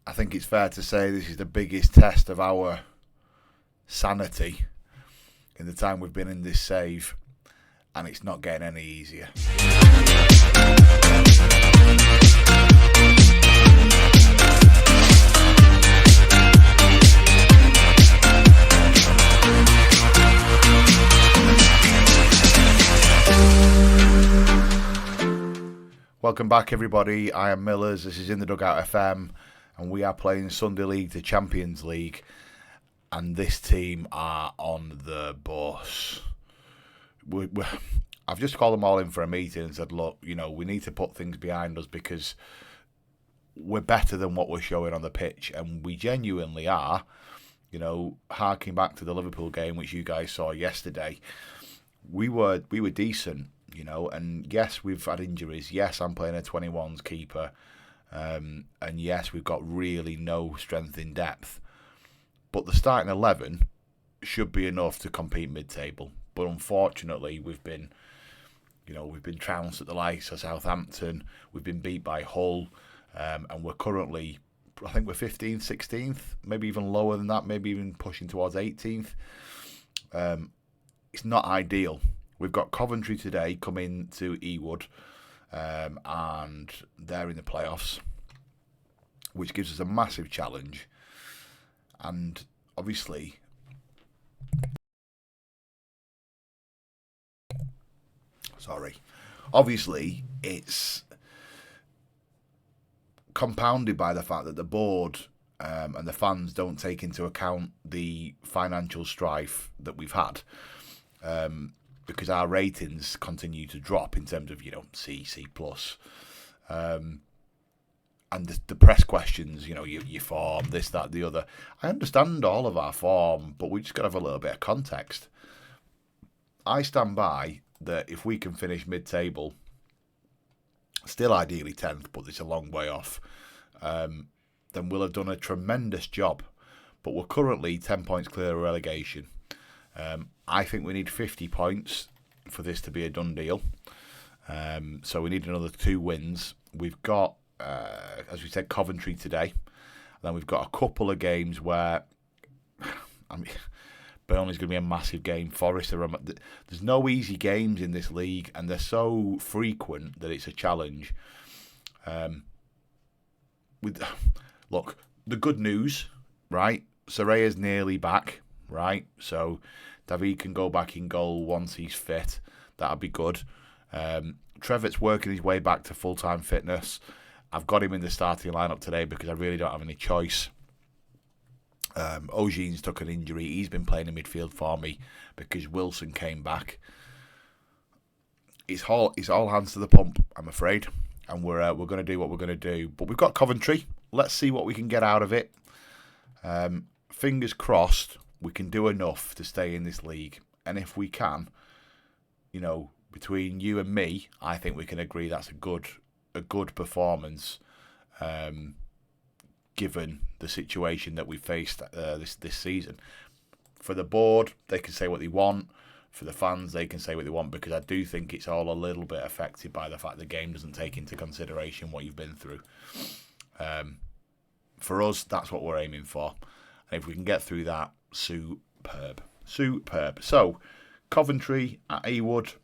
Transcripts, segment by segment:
I think it's fair to say this is the biggest test of our sanity in the time we've been in this save, and it's not getting any easier. Welcome back, everybody. I am Millers. This is In the Dugout FM, and we are playing Sunday League to Champions League. And this team are on the bus. I've just called them all in for a meeting and said, look, we need to put things behind us because we're better than what we're showing on the pitch, and we genuinely are. Harking back to the Liverpool game, which you guys saw yesterday, we were decent. And yes, we've had injuries. Yes, I'm playing a 21s keeper. And yes, we've got really no strength in depth. But the starting 11 should be enough to compete mid-table. But unfortunately, we've been trounced at the likes of Southampton. We've been beat by Hull. And we're currently, I think we're 15th, 16th, maybe even lower than that, maybe even pushing towards 18th. It's not ideal. We've got Coventry today coming to Ewood, and they're in the playoffs, which gives us a massive challenge. And obviously, it's compounded by the fact that the board and the fans don't take into account the financial strife that we've had. Because our ratings continue to drop in terms of, C+. And the press questions, your form, this, that, the other. I understand all of our form, but we just got to have a little bit of context. I stand by that if we can finish mid-table, still ideally 10th, but it's a long way off, then we'll have done a tremendous job. But we're currently 10 points clear of relegation. I think we need 50 points for this to be a done deal. So we need another 2 wins. We've got, as we said, Coventry today. Then we've got a couple of games where, Burnley's going to be a massive game. Forest there's no easy games in this league, and they're so frequent that it's a challenge. Look, the good news, right? Soraya's nearly back. Right, so David can go back in goal once he's fit. That'd be good. Trevitt's working his way back to full-time fitness. I've got him in the starting lineup today because I really don't have any choice. Ogeen's took an injury. He's been playing in midfield for me because Wilson came back. It's all hands to the pump, I'm afraid, and we're going to do what we're going to do. But we've got Coventry. Let's see what we can get out of it. Fingers crossed. We can do enough to stay in this league. And if we can, between you and me, I think we can agree that's a good performance, given the situation that we faced this season. For the board, they can say what they want. For the fans, they can say what they want, because I do think it's all a little bit affected by the fact the game doesn't take into consideration what you've been through. For us, that's what we're aiming for. And if we can get through that, superb. So, Coventry at Ewood.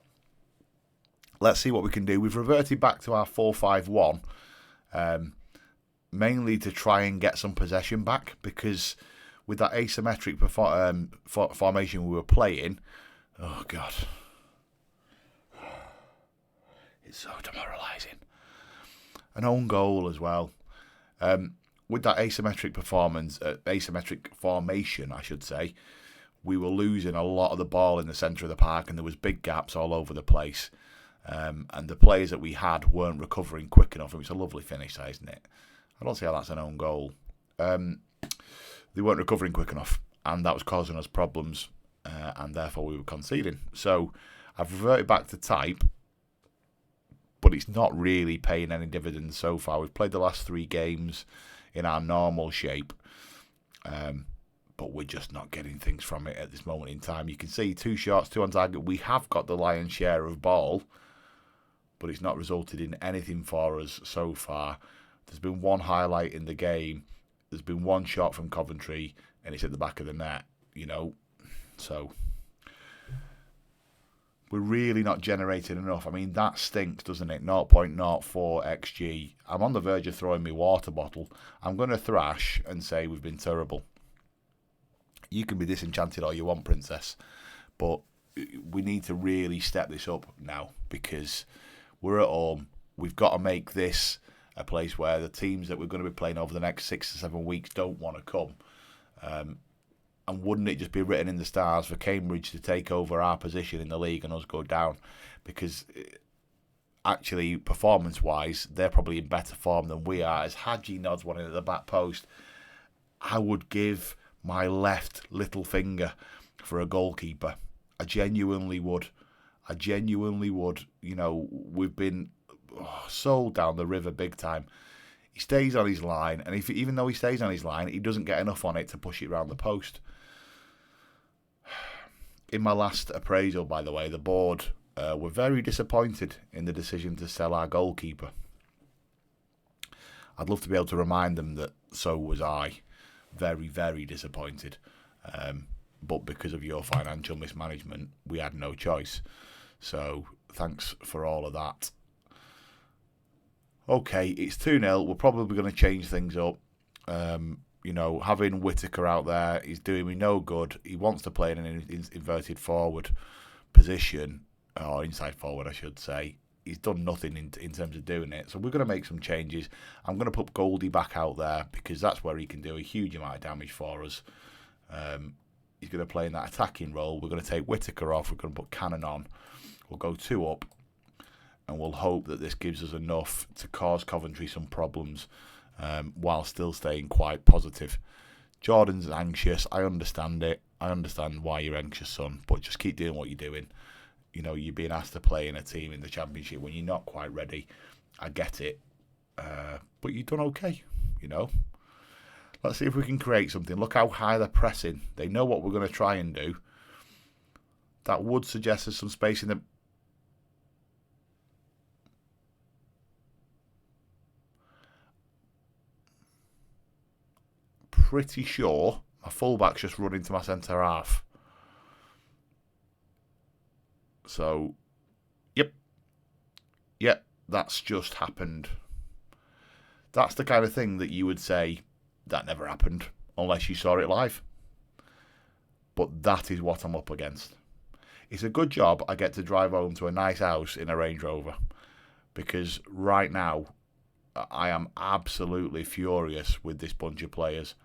Let's see what we can do. We've reverted back to our 4-5-1, mainly to try and get some possession back, because with that asymmetric formation we were playing, oh God, it's so demoralising. An own goal as well. With that asymmetric formation, I should say, we were losing a lot of the ball in the centre of the park, and there was big gaps all over the place. And the players that we had weren't recovering quick enough. It's a lovely finish, isn't it? I don't see how that's an own goal. They weren't recovering quick enough, and that was causing us problems, and therefore we were conceding. So I've reverted back to type, but it's not really paying any dividends so far. We've played the last 3 games in our normal shape, but we're just not getting things from it at this moment in time. You can see 2 shots, 2 on target. We have got the lion's share of ball, but it's not resulted in anything for us so far. There's been one highlight in the game. There's been one shot from Coventry and it's at the back of the net, so we're really not generating enough. I mean, that stinks, doesn't it? 0.04 XG. I'm on the verge of throwing my water bottle. I'm going to thrash and say we've been terrible. You can be disenchanted all you want, Princess, but we need to really step this up now because we're at home. We've got to make this a place where the teams that we're going to be playing over the next 6 to 7 weeks don't want to come. And wouldn't it just be written in the stars for Cambridge to take over our position in the league and us go down? Because actually, performance-wise, they're probably in better form than we are. As Hadji nods one in at the back post, I would give my left little finger for a goalkeeper. I genuinely would. We've been sold down the river big time. He stays on his line, and even though he stays on his line, he doesn't get enough on it to push it round the post. In my last appraisal, by the way, the board were very disappointed in the decision to sell our goalkeeper. I'd love to be able to remind them that so was I. Very, very disappointed. But because of your financial mismanagement, we had no choice. So thanks for all of that. Okay, it's 2-0. We're probably going to change things up. Having Whittaker out there is doing me no good. He wants to play in an inverted forward position, or inside forward, I should say. He's done nothing in terms of doing it. So we're going to make some changes. I'm going to put Goldie back out there because that's where he can do a huge amount of damage for us. He's going to play in that attacking role. We're going to take Whittaker off. We're going to put Cannon on. We'll go 2 up. And we'll hope that this gives us enough to cause Coventry some problems while still staying quite positive. Jordan's anxious. I understand it. I understand why you're anxious, son. But just keep doing what you're doing. You're being asked to play in a team in the Championship when you're not quite ready. I get it. But you've done okay, Let's see if we can create something. Look how high they're pressing. They know what we're going to try and do. That would suggest there's some space in the... Pretty sure my fullback's just run into my centre half. So, yep, that's just happened. That's the kind of thing that you would say that never happened unless you saw it live. But that is what I'm up against. It's a good job I get to drive home to a nice house in a Range Rover because right now I am absolutely furious with this bunch of players.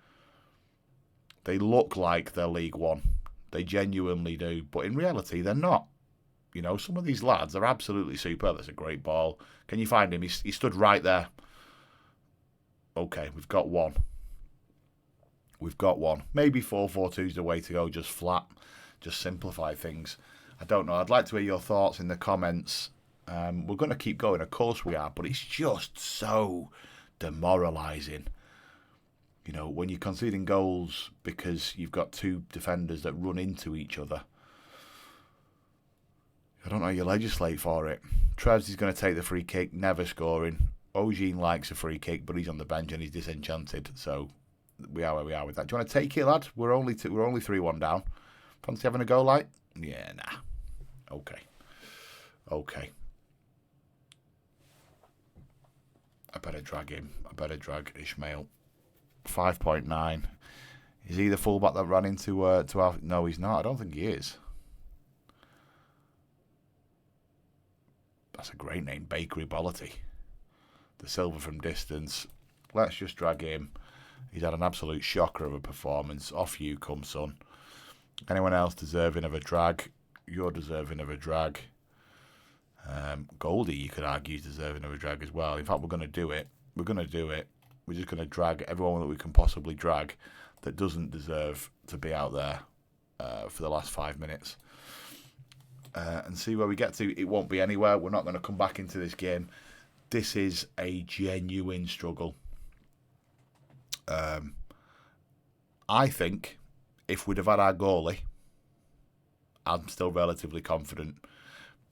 They look like they're League One. They genuinely do. But in reality, they're not. Some of these lads are absolutely superb. That's a great ball. Can you find him? He stood right there. Okay, we've got one. Maybe 4-4-2 is the way to go. Just flat. Just simplify things. I don't know. I'd like to hear your thoughts in the comments. We're going to keep going. Of course we are. But it's just so demoralising. When you're conceding goals because you've got 2 defenders that run into each other. I don't know how you legislate for it. Trevs is going to take the free kick, never scoring. Ogene likes a free kick, but he's on the bench and he's disenchanted. So we are where we are with that. Do you want to take it, lad? We're only 3-1 down. Fancy having a go, like? Yeah, nah. Okay. I better drag him. I better drag Ishmael. 5.9. Is he the fullback that ran into our... No, he's not. I don't think he is. That's a great name, Bakery Bolity. The silver from distance. Let's just drag him. He's had an absolute shocker of a performance. Off you come, son. Anyone else deserving of a drag? You're deserving of a drag. Goldie, you could argue, is deserving of a drag as well. In fact, we're going to do it. We're just going to drag everyone that we can possibly drag that doesn't deserve to be out there for the last 5 minutes. And see where we get to. It won't be anywhere. We're not going to come back into this game. This is a genuine struggle. I think if we'd have had our goalie, I'm still relatively confident.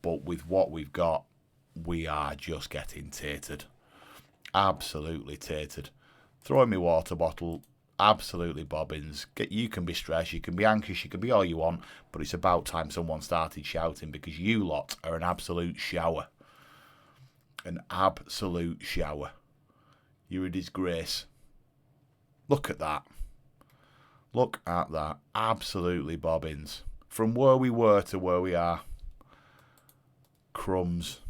But with what we've got, we are just getting tatered. Absolutely tatered. throwing me water bottle, absolutely bobbins. You can be stressed, you can be anxious, you can be all you want, but it's about time someone started shouting because you lot are an absolute shower. An absolute shower. You're a disgrace. Look at that. Look at that. Absolutely bobbins. From where we were to where we are. Crumbs.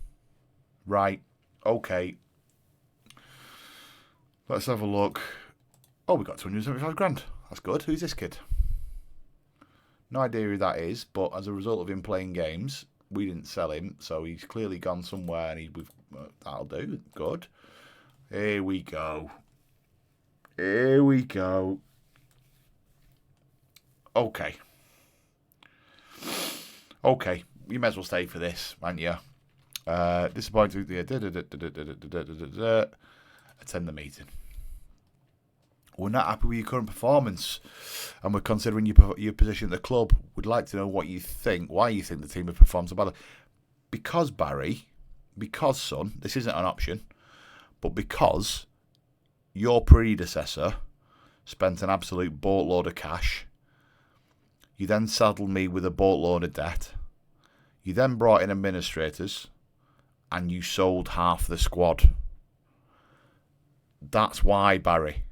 Right. Okay. Let's have a look. Oh, we got 275 grand. That's good. Who's this kid? No idea who that is, but as a result of him playing games, we didn't sell him, so he's clearly gone somewhere, and that'll do. Good. Here we go. Here we go. Okay. Okay. You may as well stay for this, aren't you? Disappointed. Attend the meeting. We're not happy with your current performance, and we're considering your position at the club. We'd like to know what you think, why you think the team have performed so badly. Because, Barry, son, this isn't an option, but because your predecessor spent an absolute boatload of cash, you then saddled me with a boatload of debt, you then brought in administrators, and you sold half the squad. That's why, Barry.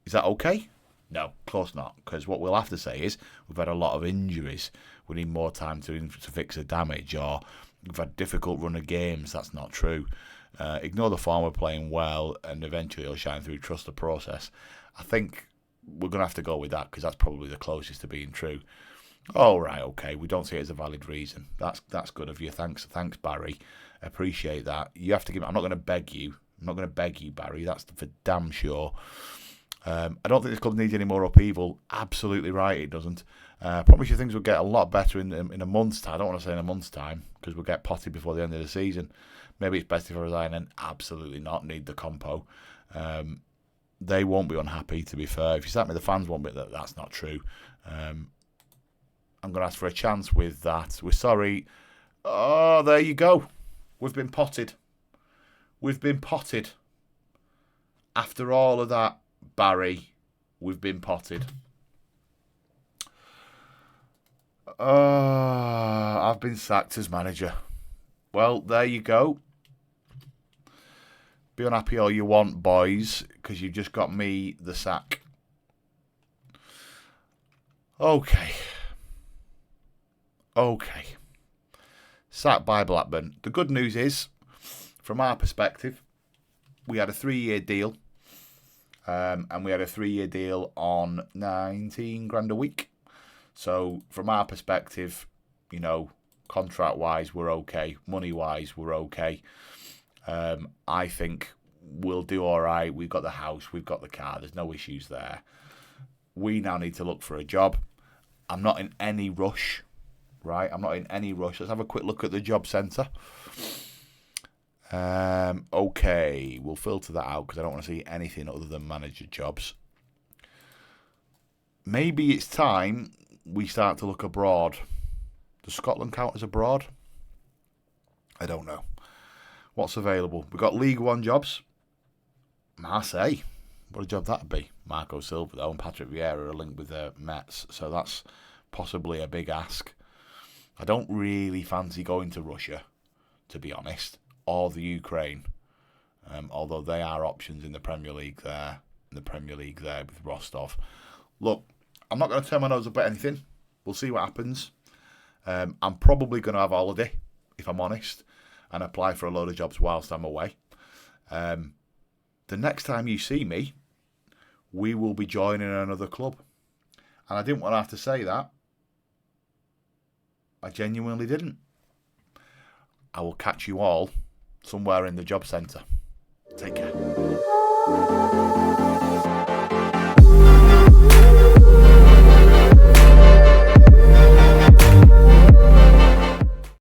Is that okay? No, of course not, because what we'll have to say is we've had a lot of injuries. We need more time to fix the damage, or we've had a difficult run of games. That's not true. Ignore the form, we're playing well, and eventually it'll shine through. Trust the process. I think we're going to have to go with that, because that's probably the closest to being true. Oh, right, okay. We don't see it as a valid reason. That's good of you. Thanks, Barry. Appreciate that. You have to give. I'm not going to beg you. I'm not going to beg you, Barry. That's for damn sure. I don't think this club needs any more upheaval. Absolutely right, it doesn't. I promise you things will get a lot better in a month's time. I don't want to say in a month's time, because we'll get potted before the end of the season. Maybe it's best if I resign, and absolutely not need the compo. They won't be unhappy, to be fair. If you start me, the fans won't be. That's not true. I'm going to ask for a chance with that. We're sorry. Oh, there you go. We've been potted. We've been potted. After all of that, Barry, we've been potted. I've been sacked as manager. Well, there you go. Be unhappy all you want, boys, because you've just got me the sack. Okay. Sacked by Blackburn. The good news is, from our perspective, we had a 3-year deal. And we had a 3-year deal on 19 grand a week. So from our perspective, contract-wise, we're okay. Money-wise, we're okay. I think we'll do all right. We've got the house. We've got the car. There's no issues there. We now need to look for a job. I'm not in any rush, right? I'm not in any rush. Let's have a quick look at the job centre. Okay, we'll filter that out because I don't want to see anything other than manager jobs. Maybe it's time we start to look abroad. Does Scotland count as abroad? I don't know. What's available? We've got League One jobs. Marseille. What a job that'd be. Marco Silva, though, and Patrick Vieira are linked with the Mets, so that's possibly a big ask. I don't really fancy going to Russia, to be honest. Or the Ukraine, although they are options in the Premier League there. With Rostov. Look, I'm not going to turn my nose up at anything. We'll see what happens. I'm probably going to have a holiday, if I'm honest, and apply for a load of jobs whilst I'm away. The next time you see me, we will be joining another club. And I didn't want to have to say that. I genuinely didn't. I will catch you all somewhere in the job centre. Take care.